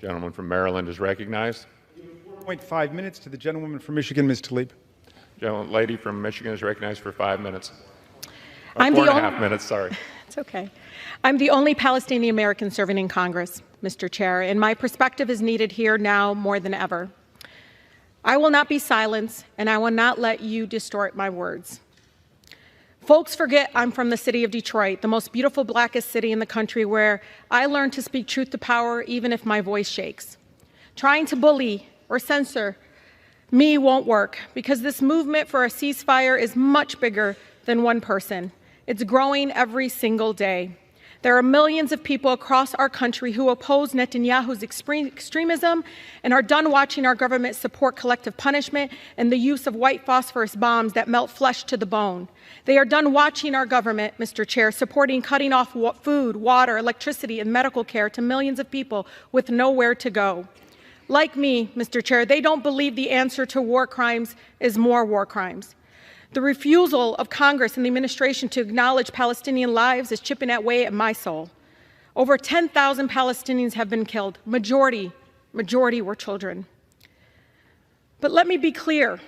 Gentleman from Maryland is recognized. 4.5 minutes to the gentlewoman from Michigan, Ms. Tlaib. Lady from Michigan is recognized for 5 minutes. I'm 4.5 minutes, sorry. It's okay. I'm the only Palestinian American serving in Congress, Mr. Chair, and my perspective is needed here now more than ever. I will not be silenced, and I will not let you distort my words. Folks forget I'm from the city of Detroit, the most beautiful, blackest city in the country, where I learned to speak truth to power even if my voice shakes. Trying to bully or censor me won't work, because this movement for a ceasefire is much bigger than one person. It's growing every single day. There are millions of people across our country who oppose Netanyahu's extremism and are done watching our government support collective punishment and the use of white phosphorus bombs that melt flesh to the bone. They are done watching our government, Mr. Chair, supporting cutting off food, water, electricity, and medical care to millions of people with nowhere to go. Like me, Mr. Chair, they don't believe the answer to war crimes is more war crimes. The refusal of Congress and the administration to acknowledge Palestinian lives is chipping away at my soul. Over 10,000 Palestinians have been killed. Majority were children. But let me be clear.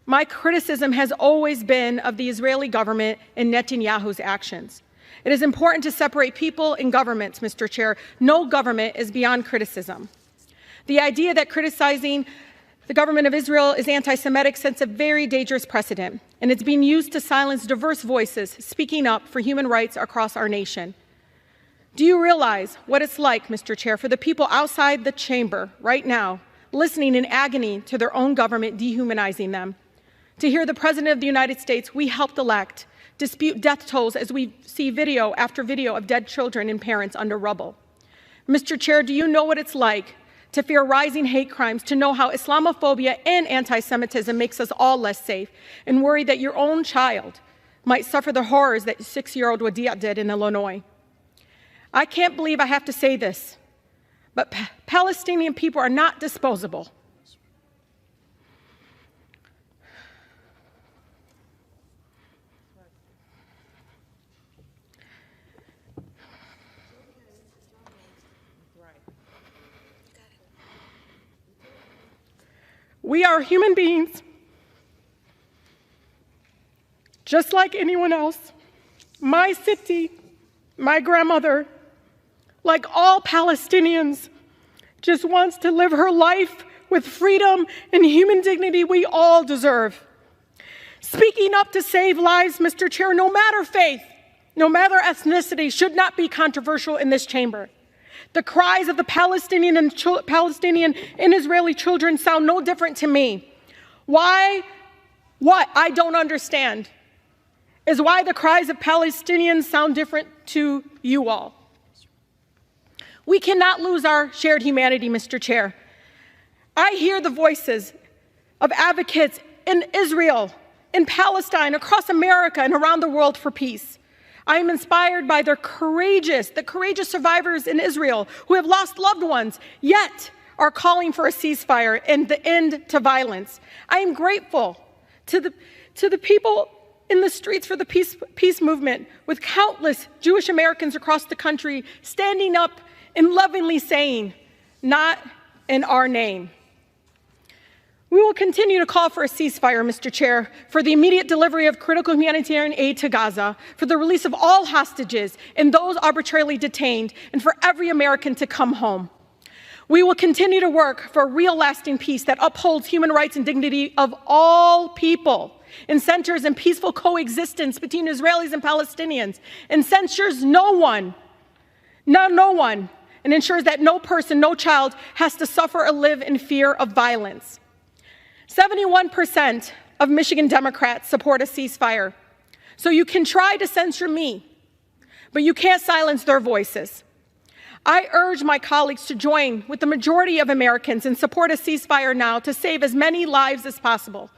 My criticism has always been of the Israeli government and Netanyahu's actions. It is important to separate people and governments, Mr. Chair. No government is beyond criticism. The idea that criticizing the government of Israel is anti-Semitic sets a very dangerous precedent, and it's being used to silence diverse voices speaking up for human rights across our nation. Do you realize what it's like, Mr. Chair, for the people outside the chamber right now, listening in agony to their own government dehumanizing them? To hear the President of the United States, we helped elect, dispute death tolls as we see video after video of dead children and parents under rubble. Mr. Chair, do you know what it's like to fear rising hate crimes, to know how Islamophobia and anti-Semitism makes us all less safe, and worry that your own child might suffer the horrors that 6-year-old Wadia did in Illinois? I can't believe I have to say this, but Palestinian people are not disposable. We are human beings, just like anyone else. My city, my grandmother, like all Palestinians, just wants to live her life with freedom and human dignity we all deserve. Speaking up to save lives, Mr. Chair, no matter faith, no matter ethnicity, should not be controversial in this chamber. The cries of the Palestinian and Israeli children sound no different to me. What I don't understand is why the cries of Palestinians sound different to you all. We cannot lose our shared humanity, Mr. Chair. I hear the voices of advocates in Israel, in Palestine, across America, and around the world for peace. I am inspired by the courageous survivors in Israel who have lost loved ones, yet are calling for a ceasefire and the end to violence. I am grateful to the people in the streets for the peace movement, with countless Jewish Americans across the country standing up and lovingly saying, "Not in our name." We will continue to call for a ceasefire, Mr. Chair, for the immediate delivery of critical humanitarian aid to Gaza, for the release of all hostages and those arbitrarily detained, and for every American to come home. We will continue to work for a real lasting peace that upholds human rights and dignity of all people and centers in peaceful coexistence between Israelis and Palestinians, and censures no one, and ensures that no person, no child has to suffer or live in fear of violence. 71% of Michigan Democrats support a ceasefire. So you can try to censor me, but you can't silence their voices. I urge my colleagues to join with the majority of Americans and support a ceasefire now to save as many lives as possible.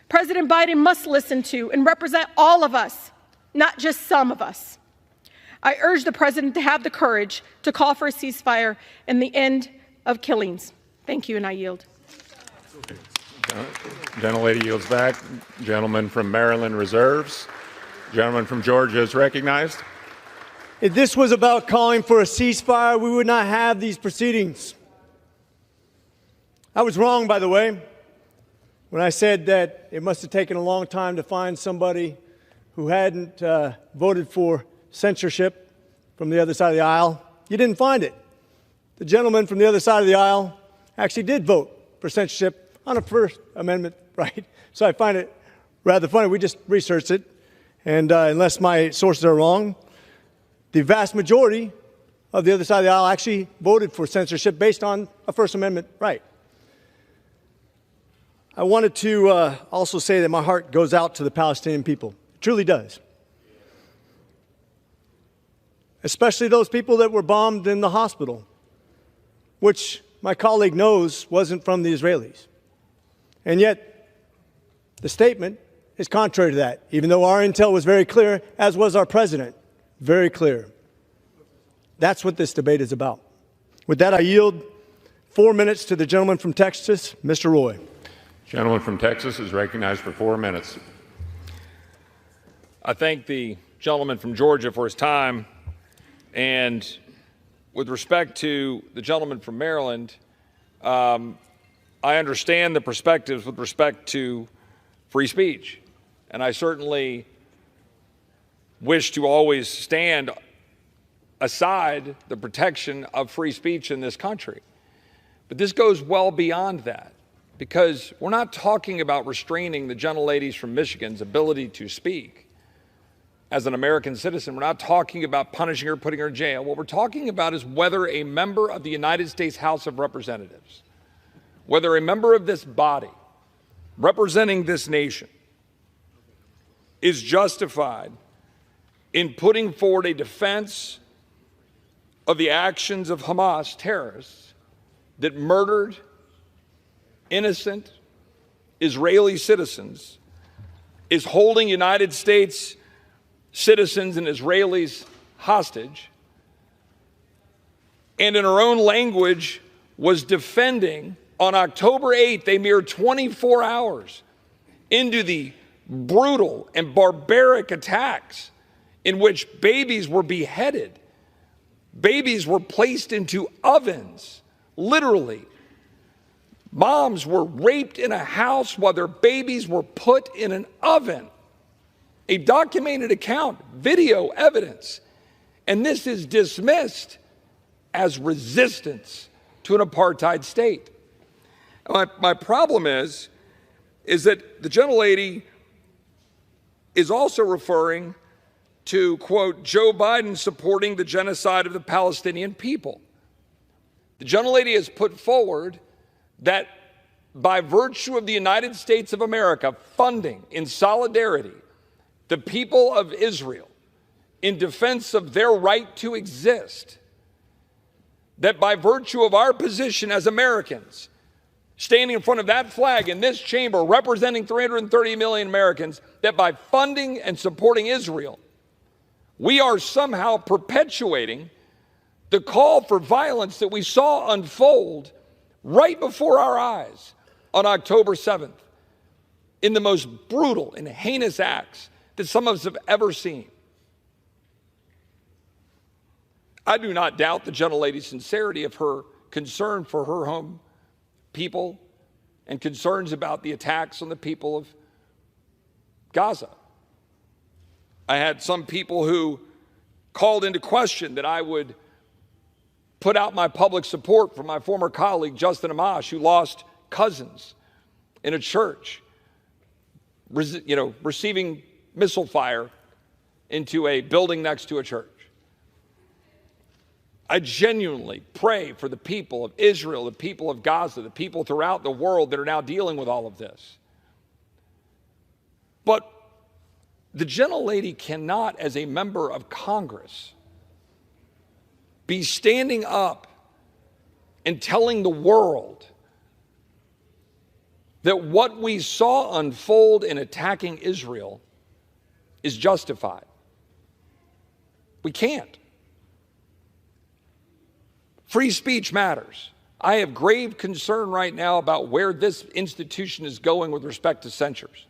President Biden must listen to and represent all of us, not just some of us. I urge the President to have the courage to call for a ceasefire and the end of killings. Thank you, and I yield. Gentlelady yields back. Gentleman from Maryland reserves. Gentleman from Georgia is recognized. If this was about calling for a ceasefire, we would not have these proceedings. I was wrong, by the way, when I said that it must have taken a long time to find somebody who hadn't voted for censorship from the other side of the aisle. You didn't find it. The gentleman from the other side of the aisle actually did vote for censorship on a First Amendment right. So I find it rather funny. We just researched it, and unless my sources are wrong, the vast majority of the other side of the aisle actually voted for censorship based on a First Amendment right. I wanted to also say that my heart goes out to the Palestinian people. It truly does. Especially those people that were bombed in the hospital, which my colleague knows wasn't from the Israelis. And yet, the statement is contrary to that, even though our intel was very clear, as was our president, very clear. That's what this debate is about. With that, I yield 4 minutes to the gentleman from Texas, Mr. Roy. Gentleman from Texas is recognized for 4 minutes. I thank the gentleman from Georgia for his time. And with respect to the gentleman from Maryland, I understand the perspectives with respect to free speech. And I certainly wish to always stand aside the protection of free speech in this country. But this goes well beyond that, because we're not talking about restraining the gentleladies from Michigan's ability to speak as an American citizen. We're not talking about punishing her, putting her in jail. What we're talking about is whether a member of the United States House of Representatives, whether a member of this body representing this nation is justified in putting forward a defense of the actions of Hamas terrorists that murdered innocent Israeli citizens, is holding United States citizens and Israelis hostage, and in her own language was defending on October 8th, a mere 24 hours into the brutal and barbaric attacks in which babies were beheaded, babies were placed into ovens, literally. Moms were raped in a house while their babies were put in an oven. A documented account, video evidence. And this is dismissed as resistance to an apartheid state. My problem is that the gentlelady is also referring to, quote, Joe Biden supporting the genocide of the Palestinian people. The gentlelady has put forward that by virtue of the United States of America funding in solidarity the people of Israel in defense of their right to exist, that by virtue of our position as Americans, standing in front of that flag in this chamber representing 330 million Americans, that by funding and supporting Israel, we are somehow perpetuating the call for violence that we saw unfold right before our eyes on October 7th in the most brutal and heinous acts that some of us have ever seen. I do not doubt the gentlelady's sincerity of her concern for her home people and concerns about the attacks on the people of Gaza. I had some people who called into question that I would put out my public support for my former colleague, Justin Amash, who lost cousins in a church, receiving missile fire into a building next to a church. I genuinely pray for the people of Israel, the people of Gaza, the people throughout the world that are now dealing with all of this. But the gentlelady cannot, as a member of Congress, be standing up and telling the world that what we saw unfold in attacking Israel is justified. We can't. Free speech matters. I have grave concern right now about where this institution is going with respect to censures.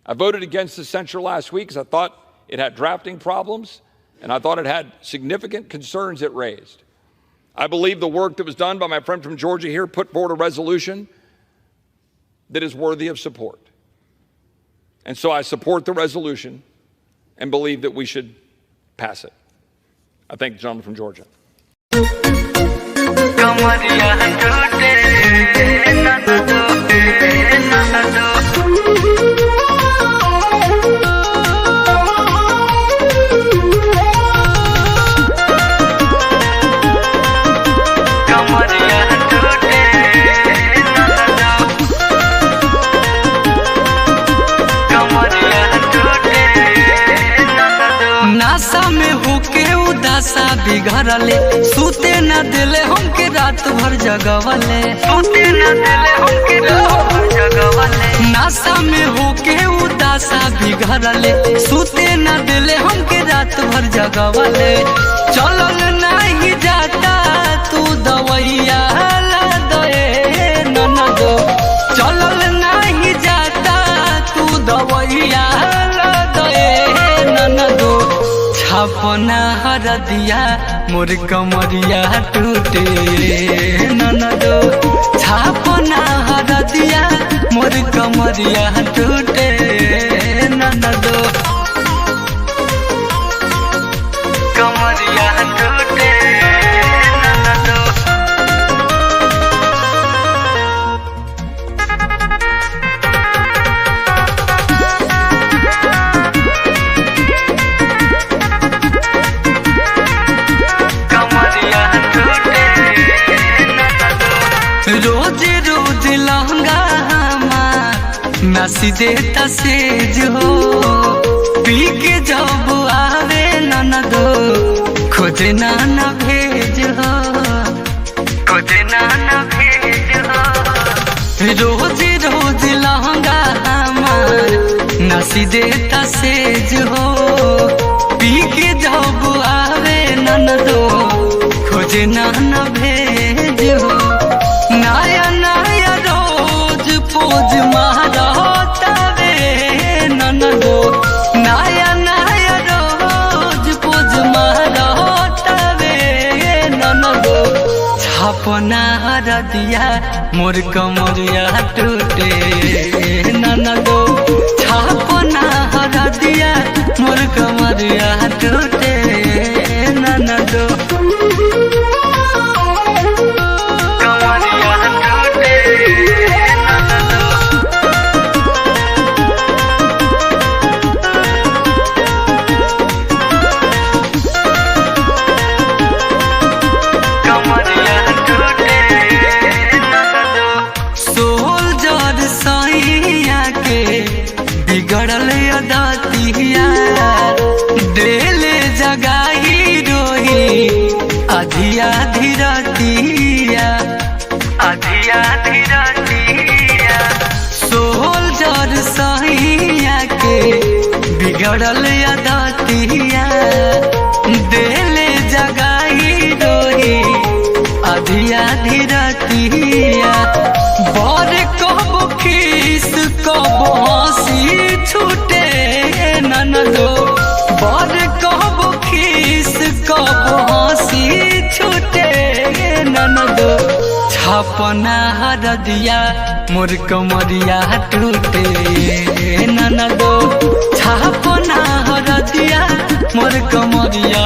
I voted against the censure last week because I thought it had drafting problems, and I thought it had significant concerns it raised. I believe the work that was done by my friend from Georgia here put forward a resolution that is worthy of support. And so I support the resolution and believe that we should pass it. I thank the gentleman from Georgia. NASA में होके उदासा बिगड़ले, सूते न दिले हमके रात भर जगवले, सूते न दिले हमके रात भर जगवले। नासा में होके उदासा बिगड़ले, सूते न दिले हमके रात भर जगवले। चलल नहीं जाता तू दवैया ला दे ननदो, चलल नहीं जाता तू दवैया ला दे ननदो। छापना हरदिया मोर कमरिया टूटे ननदो, छापना हरदिया मोर कमरिया टूटे ननदो, कमरिया टूटे ननदो। रोज रोज लहंगा हमार नसी देता सेज हो, पी के जब आवे ननदो खोजे नाना भेज हो, खोजे नाना भेज हो। रोज रोज लहंगा हमार नसी देता सेज हो, पी के जब आवे ननदो खोजे नाना भेज हो। नया नया रोज पोज मारतावे ननदो, नया नया रोज पोज मारतावे ननदो। छापना हरदिया मोर कमरिया टूटे ननदो, छापना हरदिया मोर कमरिया टूटे ननदो। बिगड़ल अदतिया देले जगाई रोही अधिया धीरतिया, अधिया धीरतिया। सोल्जर सहिया के बिगड़ल अदतिया देले जगाई रोही अधिया धीरतिया। बर कब खीस कब हंसी छूटे ननदो, बर कब खीस कब हंसी छूटे ननदो। छापना हरदिया मोर कमरिया टूटे ननदो, छापना हरदिया मोर कमरिया